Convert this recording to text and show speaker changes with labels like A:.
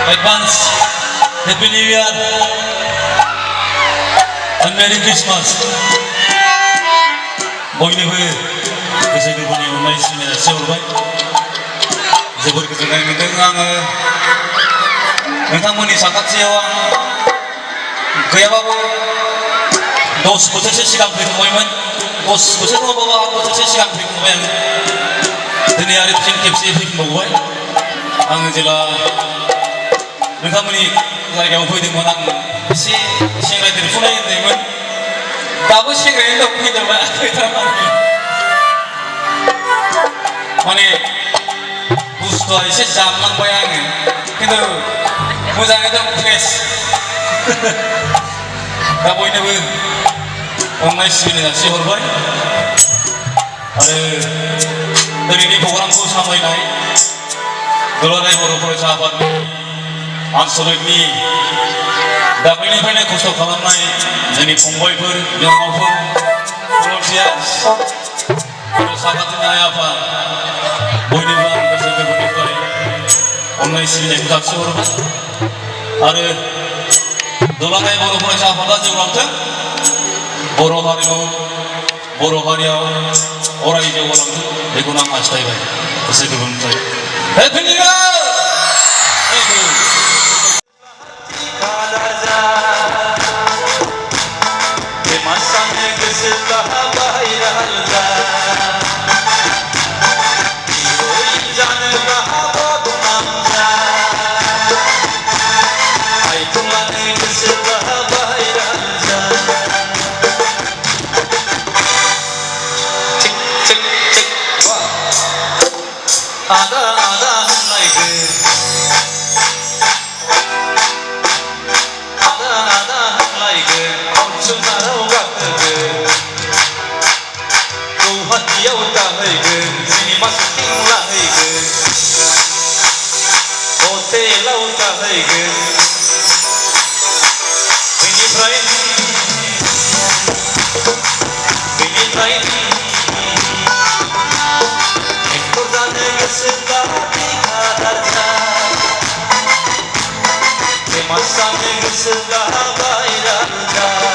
A: Advance Happy New Year and Merry Christmas. बयनिबो गोसो गोरबोनि अननाय सिबिनाय जासिहरबाय। जोबोर गोजोननाय मोन्दों आङो नोंथांमोननि साखाथियाव आं गैयाबाबो 10 बोसोरसो सिगां फैखांबायमोन। 10 बोसोर नङाबाबो 8 बोसोरसो सिगां फैखांबाय आं। दिनै आरो फिन खेबसे फैफिनबावबाय। आङो जेला नोंथांमोननि जायगायाव फैदोंमोन आं एसे सेंग्रा देरफुनाय उन्दैमोन। दाबो सेंग्रायैनो दं फैदोंबाय थारमाने माने बुस्थुआ एसे जामलांबाय आङो खिन्थु मोजाङै दं फ्रेस। दा बयनोबो अननाय सिबिनाय जासिहरबाय आरो दिनैनि प्रग्रामखौ सामलायनाय दुलाराय बर' फरायसा आफादनि आनसलिकनि दाख्लैनिफ्रायनो खस्थ' खालामनाय जोंनि फंबायफोर बिनानावफोर भलुन्टियार्स आरो साखाथिनि आइ आफा बयनोबो आं गोसो गोरबोनिफ्राय अननाय सिबिनायखौ जासिहरबाय आरो दुलाराय बर' फरायसा आफादा जौगाथों, बर' हारिमु बर' हारियाव अराय जौगालांथों बेखौनो आं हास्थायबाय गोसो गोरबोनिफ्राय। Happy new year! Thank you.
B: Ada hanlaydı, ada hanlaydı, komşulara uğrattırdı. Tuhan dia utahaydı, sini masukinlaydı. Hotel utahaydı, Bini Ibrahim. Setelah dikatakan Masanya setelah bayarkan